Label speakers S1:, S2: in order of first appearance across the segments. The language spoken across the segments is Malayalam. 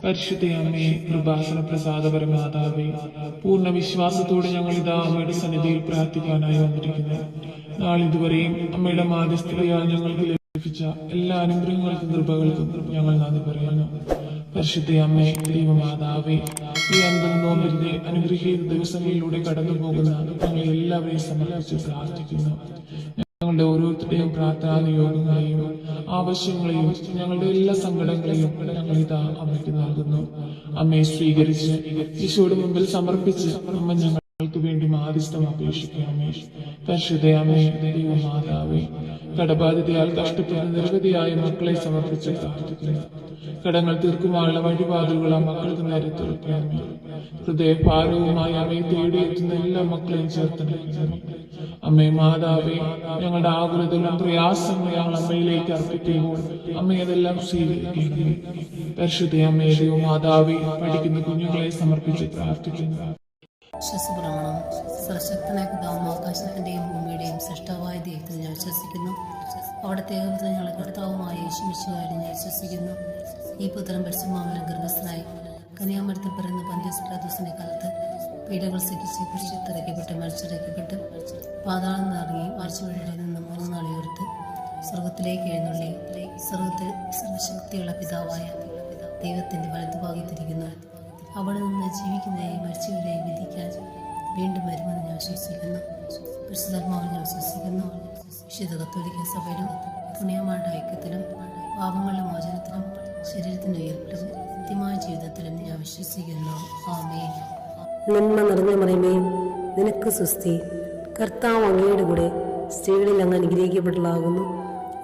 S1: പരിശുദ്ധ അമ്മേ, കൃപാസന പ്രസാദപരമാതാവേ, പൂർണ്ണ വിശ്വാസത്തോടെ ഞങ്ങൾ ഇതാ അമ്മയുടെ സന്നിധിയിൽ പ്രാർത്ഥിക്കാനായി വന്നിരിക്കുന്നു. നാളിതുവരെയും അമ്മയുടെ മാധ്യസ്ഥതയാൽ ഞങ്ങൾക്ക് ലഭിച്ച എല്ലാ അനുഗ്രഹങ്ങൾക്കും കൃപകൾക്കും ഞങ്ങൾ നന്ദി പറയുന്നു. പരിശുദ്ധ അമ്മേ, ദൈവമാതാവേ, ഈ 50 നോമ്പിന്റെ അനുഗ്രഹീത ദിവസങ്ങളിലൂടെ കടന്നു പോകുന്ന ഞങ്ങൾ എല്ലാവരെയും സമർപ്പിച്ച് പ്രാർത്ഥിക്കുന്നു. ഞങ്ങളുടെ ഓരോരുത്തരുടെയും പ്രാർത്ഥനാ നിയോഗങ്ങളെയും ആവശ്യങ്ങളെയും ഞങ്ങളുടെ എല്ലാ സങ്കടങ്ങളെയും ഞങ്ങൾ ഇതാ അമ്മയ്ക്ക് നൽകുന്നു. അമ്മയെ സ്വീകരിച്ച് ഈശോയുടെ മുമ്പിൽ സമർപ്പിച്ച് അമ്മ ഞങ്ങൾക്ക് വേണ്ടി മാധ്യസ്ഥം അപേക്ഷിക്കണമേ. പരിശുദ്ധ അമ്മേ, ദൈവമാതാവേ, കടബാധിതയാൽ കഷ്ടപ്പെടുന്ന നിരവധിയായ മക്കളെ സമർപ്പിച്ച് പ്രാർത്ഥിക്കുന്നു. കടങ്ങൾ തീർക്കുവാനുള്ള വഴിപാടുകൾ ആ മക്കൾക്ക് നേരെ തുറക്കണമേ. ഹൃദയഭാരവുമായി അമ്മയെ തേടിയെത്തുന്ന എല്ലാ മക്കളെയും ചേർത്തിരിക്കുന്നു. അമ്മേ മാതാവേ, ഞങ്ങളുടെ ആകുലതകളും പ്രയാസങ്ങളും ഞങ്ങൾ അമ്മയിലേക്ക് അർപ്പിക്കുമ്പോൾ അമ്മയതെല്ലാം സ്വീകരിക്കുന്നു. പരിശുദ്ധ അമ്മേ, ദൈവമാതാവേ, പഠിക്കുന്ന കുഞ്ഞുങ്ങളെ സമർപ്പിച്ച് പ്രാർത്ഥിക്കുന്നു.
S2: വിശ്വസപ്രമാണം. സർവശക്തനായ പിതാവും ആകാശത്തിന്റെയും ഭൂമിയുടെയും സൃഷ്ടാവായ ദൈവത്തിൽ ഞാൻ വിശ്വസിക്കുന്നു. അവിടുത്തെ ഏകപുത്രൻ ഞങ്ങളുടെ കർത്താവുമായ യേശുമിശിഹായിൽ ഞാൻ വിശ്വസിക്കുന്നു. ഈ പുത്രൻ പരിശുദ്ധാത്മാവിനാൽ ഗർഭസ്ഥനായി കന്യാമരത്തിൽ പിറന്ന പന്തിയോസ് പിലാത്തോസിന്റെ കാലത്ത് പീഡകൾ സഹിച്ച് കുരിശിൽ മരിച്ചിറക്കപ്പെട്ട് പാതാളം നിറങ്ങി മരിച്ചവരുടെ നിന്ന് 3 നാൾ ഉയർത്ത് സ്വർഗത്തിലേക്ക് എഴുന്നള്ളി സ്വർഗത്തിൽ സർവശക്തിയുള്ള പിതാവായ ദൈവത്തിന്റെ വലതുഭാഗത്തിരിക്കുന്നു. അവിടെ നിന്ന് ജീവിക്കുന്നവരെയും മരിച്ചവരെയും വിധിക്കാൻ വീണ്ടും വരുമെന്ന് ഞാൻ വിശ്വസിക്കുന്നു. പരിശുദ്ധാത്മാവിൽ ഞാൻ വിശ്വസിക്കുന്നു. വിശുദ്ധ കത്തോലിക്ക സഭയിലും പുണ്യമാരുടെ ഐക്യത്തിലും പാപങ്ങളുടെ മോചനത്തിലും ശരീരത്തിന്റെ ഉയർപ്പിലും നിത്യമായ ജീവിതത്തിലും ഞാൻ വിശ്വസിക്കുന്നു. ആമേൻ.
S3: നന്മ നിറഞ്ഞ മറിയമേ, നിനക്ക് സ്വസ്തി. കർത്താവ് അങ്ങയുടെ കൂടെ സ്ത്രീകളിൽ അങ്ങ് അനുഗ്രഹിക്കപ്പെട്ടതാകുന്നു.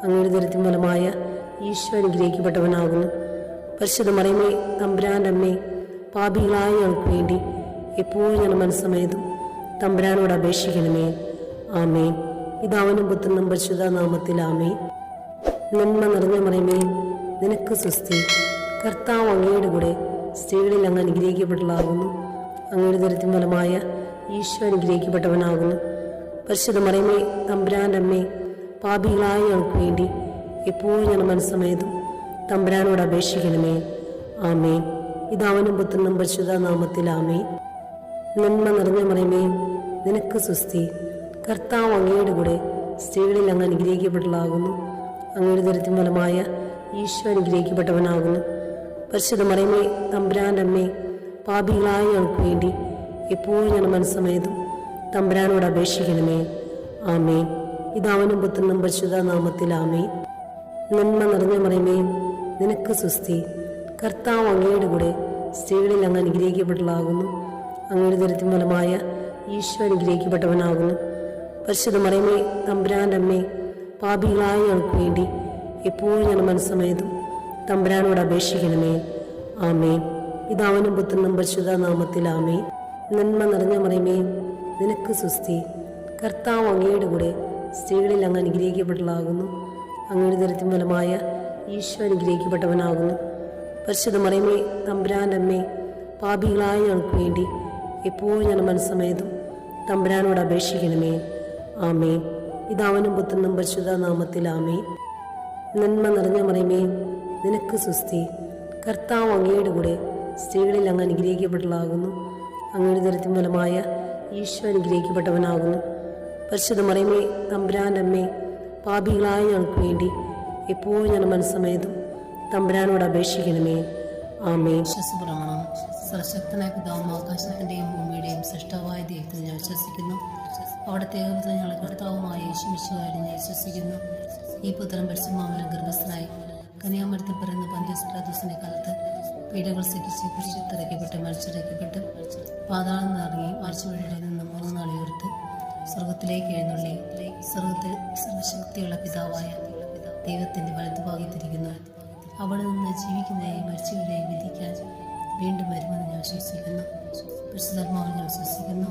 S3: അങ്ങയുടെ ദരിദ്രം ഫലമായ ഈശോ അനുഗ്രഹിക്കപ്പെട്ടവനാകുന്നു. പരിശുദ്ധ മറിയമേ, തമ്പുരാൻ്റെ അമ്മേ, പാപികളായ ഞങ്ങൾക്ക് വേണ്ടി എപ്പോഴും ഞങ്ങളുടെ മനസ്സമേതും തമ്പുരാനോട് അപേക്ഷിക്കണമേ. ആമേൻ. പിതാവിനും പുത്രനും പരിശുദ്ധ നാമത്തിൽ ആമേൻ. നന്മ നിറഞ്ഞ മറിയമേ, നിനക്ക് സ്വസ്തി. കർത്താവ് അങ്ങയുടെ കൂടെ സ്ത്രീകളിൽ അങ്ങ് അനുഗ്രഹിക്കപ്പെട്ടതാകുന്നു. അങ്ങയുടെ ദരിദ്രം ഫലമായ ഈശോ അനുഗ്രഹിക്കപ്പെട്ടവനാകുന്നു. പരിശുദ്ധ മറിയമേ, തമ്പുരാൻ്റെ അമ്മേ, പാപികളായ ഞങ്ങൾക്ക് വേണ്ടി എപ്പോഴും ഞങ്ങളുടെ മനസ്സമേതും തമ്പുരാനോട് അപേക്ഷിക്കണമേ. ആമേൻ. പിതാവിനും പുത്രനും പരിശുദ്ധ നാമത്തിൽ ആമേൻ. നന്മ നിറഞ്ഞ മറിയമേ, നിനക്ക് സ്വസ്തി. കർത്താവ് അങ്ങയുടെ കൂടെ സ്ത്രീകളിൽ അങ്ങ് അനുഗ്രഹിക്കപ്പെട്ടതാകുന്നു. അങ്ങയുടെ ദരിദ്രം ഫലമായ ഈശോ അനുഗ്രഹിക്കപ്പെട്ടവനാകുന്നു. പരിശുദ്ധ മറിയമേ, തമ്പുരാൻ്റെ അമ്മേ, പാപികളായ ഞങ്ങൾക്ക് വേണ്ടി എപ്പോഴും ഞങ്ങളുടെ മനസ്സമേതും തമ്പുരാനോട് അപേക്ഷിക്കണമേ. ആമേൻ. പിതാവിനും പുത്രനും പരിശുദ്ധ നാമത്തിൽ ആമേൻ. നന്മ നിറഞ്ഞ മറിയമേ, നിനക്ക് സ്വസ്തി. കർത്താവ് അങ്ങയുടെ കൂടെ സ്ത്രീകളിൽ അങ്ങ് അനുഗ്രഹിക്കപ്പെട്ടതാകുന്നു. അങ്ങയുടെ ദരിദ്രം ഫലമായ ഈശോ അനുഗ്രഹിക്കപ്പെട്ടവനാകുന്നു. പരിശുദ്ധ മറിയമേ, തമ്പുരാൻ്റെ അമ്മേ, പാപികളായ ഞങ്ങൾക്ക് വേണ്ടി എപ്പോഴും ഞങ്ങളുടെ മനസ്സമേതും തമ്പുരാനോട് അപേക്ഷിക്കണമേ. ആമേൻ. പിതാവിനും പുത്രനും പരിശുദ്ധ നാമത്തിൽ ആമേൻ. നന്മ നിറഞ്ഞ മറിയമേ, നിനക്ക് സ്വസ്തി. കർത്താവ് അങ്ങയുടെ കൂടെ സ്ത്രീകളിൽ അങ്ങ് അനുഗ്രഹിക്കപ്പെട്ടതാകുന്നു. അങ്ങയുടെ ദരിദ്രം ഫലമായ ഈശോ അനുഗ്രഹിക്കപ്പെട്ടവനാകുന്നു. പരിശുദ്ധ മറിയമേ, തമ്പുരാൻ്റെ അമ്മേ, പാപികളായ ഞങ്ങൾക്ക് വേണ്ടി എപ്പോഴും ഞങ്ങളുടെ മനസ്സമേതും തമ്പുരാനോട് അപേക്ഷിക്കണമേ. ആമേൻ. പിതാവിനും പുത്രനും പരിശുദ്ധ നാമത്തിൽ ആമേൻ. നന്മ നിറഞ്ഞ മറിയമേ, നിനക്ക് സ്വസ്തി. കർത്താവ് അങ്ങയുടെ കൂടെ സ്ത്രീകളിൽ അങ്ങ് അനുഗ്രഹിക്കപ്പെട്ടതാകുന്നു. അങ്ങയുടെ ദരിദ്രം ഫലമായ ഈശോ അനുഗ്രഹിക്കപ്പെട്ടവനാകുന്നു. പരിശുദ്ധ മറിയമേ, തമ്പുരാൻ്റെ അമ്മേ, പാപികളായ ഞങ്ങൾക്ക് വേണ്ടി എപ്പോഴും ഞങ്ങളുടെ മനസ്സമേതും തമ്പുരാനോട് അപേക്ഷിക്കണമേ. ആമേൻ.
S2: വിശ്വസപ്രമാണം. സർവശക്തനായ പിതാവും ആകാശത്തിന്റെയും ഭൂമിയുടെയും സൃഷ്ടാവായ ദൈവത്തിൽ ഞാൻ വിശ്വസിക്കുന്നു. അവിടുത്തെ ഏകപുത്രൻ ഞങ്ങളുടെ കർത്താവുമായ യേശുമിശിഹായിൽ ഞാൻ വിശ്വസിക്കുന്നു. ഈ പുത്രൻ പരിശുദ്ധാത്മാവിനാൽ ഗർഭസ്ഥനായി കന്യാമരത്തിൽ പിറന്ന പന്തിയോസ് പിലാത്തോസിന്റെ കാലത്ത് പീഡകൾ സഹിച്ച് കുരിശിൽ മരിച്ചിറക്കപ്പെട്ട് പാതാളം നിറങ്ങി മരിച്ചവരുടെ നിന്ന് 3 നാൾ ഉയർത്ത് സ്വർഗത്തിലേക്ക് എഴുന്നള്ളി സ്വർഗത്തിൽ സർവശക്തിയുള്ള പിതാവായ ദൈവത്തിന്റെ വലതുഭാഗത്തിരിക്കുന്നു. അവിടെ നിന്ന് ജീവിക്കുന്നവരെയും മരിച്ചവരെയും വിധിക്കാൻ വീണ്ടും വരുമെന്ന് ഞാൻ വിശ്വസിക്കുന്നു. പരിശുദ്ധാത്മാവിൽ ഞാൻ വിശ്വസിക്കുന്നു.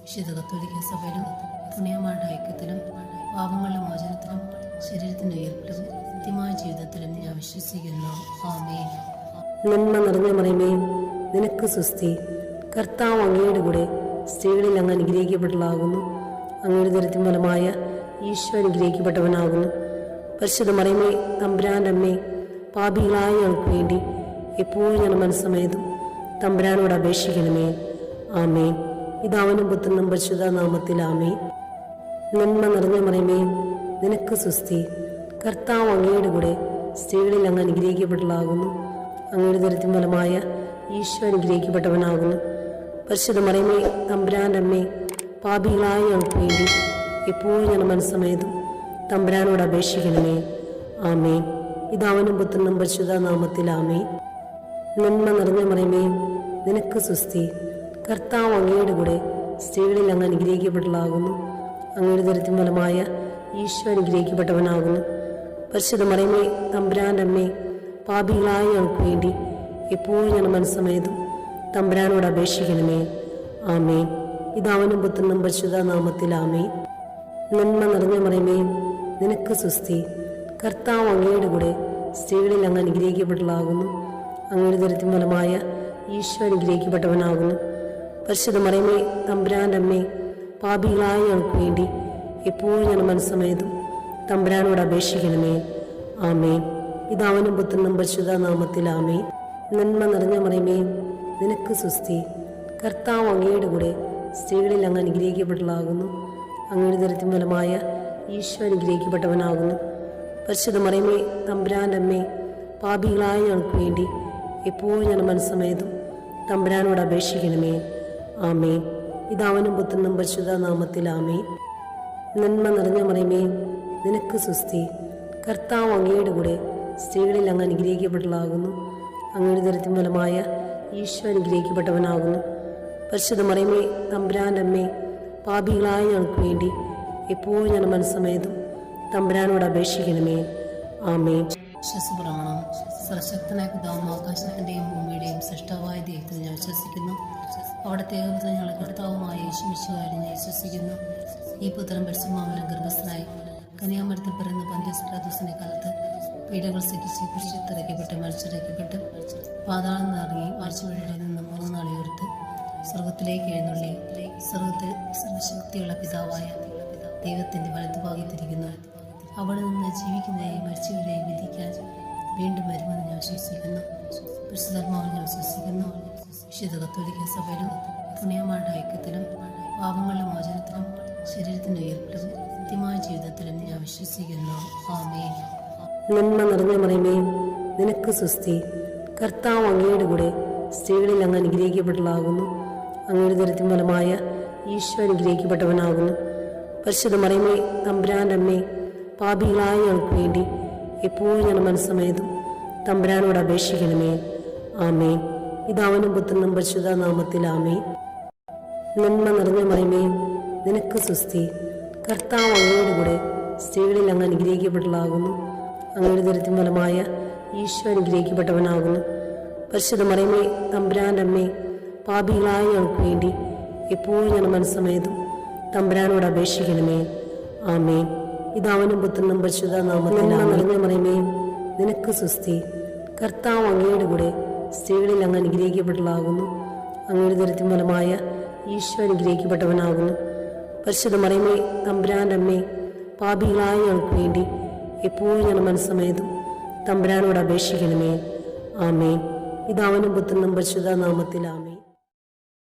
S2: വിശുദ്ധ കത്തോലിക്ക സഭയിലും പുണ്യമാരുടെ ഐക്യത്തിലും പാപങ്ങളുടെ മോചനത്തിലും ശരീരത്തിന്റെ ഉയർപ്പിലും നിത്യമായ ജീവിതത്തിലും ഞാൻ വിശ്വസിക്കുന്നു. ആമേൻ.
S3: നന്മ നിറഞ്ഞ മറിയമേ, നിനക്ക് സ്വസ്തി. കർത്താവ് അങ്ങയുടെ കൂടെ സ്ത്രീകളിൽ അങ്ങ് അനുഗ്രഹിക്കപ്പെട്ടതാകുന്നു. അങ്ങയുടെ ദരിദ്രം ഫലമായ ഈശോ അനുഗ്രഹിക്കപ്പെട്ടവനാകുന്നു. പരിശുദ്ധ മറിയമേ, തമ്പുരാൻ്റെ അമ്മേ, പാപികളായ ഞങ്ങൾക്ക് വേണ്ടി എപ്പോഴും ഞാൻ മനസ്സമേതും തമ്പുരാനോട് അപേക്ഷിക്കണമേ. ആമേൻ. പിതാവിനും പുത്രനും പരിശുദ്ധ നാമത്തിൽ ആമേൻ. നന്മ നിറഞ്ഞ മറിയമേ, നിനക്ക് സുസ്തി. കർത്താവ് അങ്ങയുടെ കൂടെ സ്ത്രീകളിൽ അങ്ങ് അനുഗ്രഹിക്കപ്പെട്ടതാകുന്നു. അങ്ങയുടെ ദരിദ്രം ഫലമായ ഈശോ അനുഗ്രഹിക്കപ്പെട്ടവനാകുന്നു. പരിശുദ്ധ മറിയമേ, തമ്പുരാൻ്റെ അമ്മേ, പാപികളായ ഞങ്ങൾക്ക് വേണ്ടി എപ്പോഴും ഞാൻ മനസ്സമേതും തമ്പുരാനോട് അപേക്ഷിക്കണമേ. ആമേൻ. പിതാവിനും പുത്രനും പരിശുദ്ധ നാമത്തിൽ ആമേൻ. നന്മ നിറഞ്ഞ മറിയമേ, നിനക്ക് സുസ്തി. കർത്താവ് അങ്ങയുടെ കൂടെ സ്ത്രീകളിൽ അങ്ങ് അനുഗ്രഹിക്കപ്പെട്ടതാകുന്നു. അങ്ങയുടെ ദരിദ്രം ഫലമായ ഈശോ അനുഗ്രഹിക്കപ്പെട്ടവനാകുന്നു. പരിശുദ്ധ മറിയമേ, തമ്പുരാൻ്റെ അമ്മേ, പാപികളായ ഞങ്ങൾക്ക് വേണ്ടി എപ്പോഴും ഞാൻ മനസ്സമേതും തമ്പുരാനോട് അപേക്ഷിക്കണമേ. ആമേൻ. പിതാവിനും പുത്രനും പരിശുദ്ധ നാമത്തിൽ ആമേൻ. നന്മ നിറഞ്ഞ മറിയമേ, നിനക്ക് സുസ്തി. കർത്താവ് അങ്ങയുടെ കൂടെ സ്ത്രീകളിൽ അങ്ങ് അനുഗ്രഹിക്കപ്പെട്ടതാകുന്നു. അങ്ങയുടെ ദരിദ്രം ഫലമായ ഈശോ അനുഗ്രഹിക്കപ്പെട്ടവനാകുന്നു. പരിശുദ്ധ മറിയമേ, തമ്പുരാൻ്റെ അമ്മേ, പാപികളായ ഞങ്ങൾക്ക് വേണ്ടി എപ്പോഴും ഞാൻ മനസ്സമേതും തമ്പുരാനോട് അപേക്ഷിക്കണമേ. ആമേൻ. പിതാവിനും പുത്രനും പരിശുദ്ധ നാമത്തിൽ ആമേൻ. നന്മ നിറഞ്ഞ മറിയമേ, നിനക്ക് സുസ്തി. കർത്താവ് അങ്ങയുടെ കൂടെ സ്ത്രീകളിൽ അങ്ങ് അനുഗ്രഹിക്കപ്പെട്ടതാകുന്നു. അങ്ങയുടെ ദരിദ്രം ഫലമായ ഈശോ അനുഗ്രഹിക്കപ്പെട്ടവനാകുന്നു. പരിശുദ്ധ മറിയമേ, തമ്പുരാൻ്റെ അമ്മേ, പാപികളായ ഞങ്ങൾക്ക് വേണ്ടി എപ്പോഴും ഞാൻ മനസ്സമേതും തമ്പുരാനോട് അപേക്ഷിക്കണമേ. ആമേൻ. പിതാവിനും പുത്രനും പരിശുദ്ധ നാമത്തിൽ ആമേൻ. നന്മ നിറഞ്ഞ മറിയമേ, നിനക്ക് സുസ്തി. കർത്താവ് അങ്ങയുടെ കൂടെ സ്ത്രീകളിൽ അങ്ങ് അനുഗ്രഹിക്കപ്പെട്ടതാകുന്നു. അങ്ങയുടെ ദരിദ്രം ഫലമായ ഈശോ അനുഗ്രഹിക്കപ്പെട്ടവനാകുന്നു. പരിശുദ്ധ മറിയമേ, തമ്പുരാൻ്റെ അമ്മേ, പാപികളായ ഞങ്ങൾക്ക് വേണ്ടി എപ്പോഴും ഞാൻ മനസ്സമേതും തമ്പുരാനോട് അപേക്ഷിക്കണമേ. ആമേൻ.
S2: വിശ്വസപ്രമാണം. സർവശക്തനായ പിതാവും ആകാശത്തിൻ്റെയും ഭൂമിയുടെയും സൃഷ്ടാവായ ദൈവത്തിൽ ഞാൻ വിശ്വസിക്കുന്നു. അവിടുത്തെ ഏകപുത്രൻ ഞങ്ങളുടെ കർത്താവുമായ യേശുമിശിഹായിൽ ഞാൻ വിശ്വസിക്കുന്നു. ഈ പുത്രൻ പരിശുദ്ധാത്മാവിനാൽ ഗർഭസ്ഥനായി കന്യാമരത്തിൽ പിറന്ന പന്തിയോസ് പിലാത്തോസിന്റെ കാലത്ത് പീഡകൾ സഹിച്ച് കുരിശിലിറക്കപ്പെട്ട് മരിച്ചിറക്കപ്പെട്ട് പാതാളം നിറങ്ങി മരിച്ചവരുടെ നിന്ന് 3 നാൾ ഉയർത്ത് സ്വർഗത്തിലേക്ക് എഴുന്നള്ളി സ്വർഗത്തിൽ സർവശക്തിയുള്ള പിതാവായ ദൈവത്തിന്റെ വലതുഭാഗത്തിരിക്കുന്നു. അവിടെ നിന്ന് ജീവിക്കുന്നവരെയും മരിച്ചവരെയും വിധിക്കാൻ വീണ്ടും വരുമെന്ന് ഞാൻ വിശ്വസിക്കുന്നു. പരിശുദ്ധാത്മാവിൽ ഞാൻ വിശ്വസിക്കുന്നു. വിശുദ്ധ കത്തോലിക്ക സഭയിലും പുണ്യമാരുടെ ഐക്യത്തിലും പാപങ്ങളുടെ മോചനത്തിലും ശരീരത്തിന്റെ ഉയർപ്പിലും നിത്യമായ ജീവിതത്തിലും ഞാൻ വിശ്വസിക്കുന്നു. ആമേൻ.
S3: നന്മ നിറഞ്ഞ മറിയമേ, നിനക്ക് സുസ്തി. കർത്താവ് അങ്ങയുടെ കൂടെ സ്ത്രീകളിൽ അങ്ങ് അനുഗ്രഹിക്കപ്പെട്ടതാകുന്നു. അങ്ങയുടെ ദരിദ്രം ഫലമായ ഈശോ അനുഗ്രഹിക്കപ്പെട്ടവനാകുന്നു. പരിശുദ്ധ മറിയമേ, തമ്പുരാൻ്റെ അമ്മേ, പാപികളായ ഞങ്ങൾക്ക് വേണ്ടി എപ്പോഴും ഞാൻ മനസ്സമേതും തമ്പുരാനോട് അപേക്ഷിക്കണമേ. ആമേൻ. പിതാവിനും പുത്രനും പരിശുദ്ധ നാമത്തിൽ ആമേൻ. നന്മ നിറഞ്ഞ മറിയമേ, നിനക്ക് സുസ്തി. കർത്താവ് അങ്ങയുടെ കൂടെ സ്ത്രീകളിൽ അങ്ങ് അനുഗ്രഹിക്കപ്പെട്ടതാകുന്നു. അങ്ങയുടെ ദരിദ്രം ഫലമായ ഈശോ അനുഗ്രഹിക്കപ്പെട്ടവനാകുന്നു. പരിശുദ്ധ മറിയമേ, തമ്പുരാൻ്റെ അമ്മേ, പാപികളായ ഞങ്ങൾക്ക് വേണ്ടി എപ്പോഴും ഞാൻ മനസ്സമേതും തമ്പുരാനോട് അപേക്ഷിക്കണമേ. ആമേൻ. പിതാവിനും പുത്രനും പരിശുദ്ധ നാമത്തിൽ നിറഞ്ഞ മറിയമേ, നിനക്ക് സുസ്തി. കർത്താവ് അങ്ങയുടെ കൂടെ സ്ത്രീകളിൽ അങ്ങ് അനുഗ്രഹിക്കപ്പെട്ടതാകുന്നു. അങ്ങയുടെ ദരിദ്രം ഫലമായ ഈശോ അനുഗ്രഹിക്കപ്പെട്ടവനാകുന്നു. പരിശുദ്ധ മറിയമേ, തമ്പുരാൻ്റെ അമ്മേ, പാപികളായ ഞങ്ങൾക്ക് വേണ്ടി എപ്പോഴും ഞാൻ മനസ്സമേതും തമ്പുരാനോട് അപേക്ഷിക്കണമേ. ആമേൻ. പിതാവിനും പുത്രനും പരിശുദ്ധ നാമത്തിൽ ആമേൻ.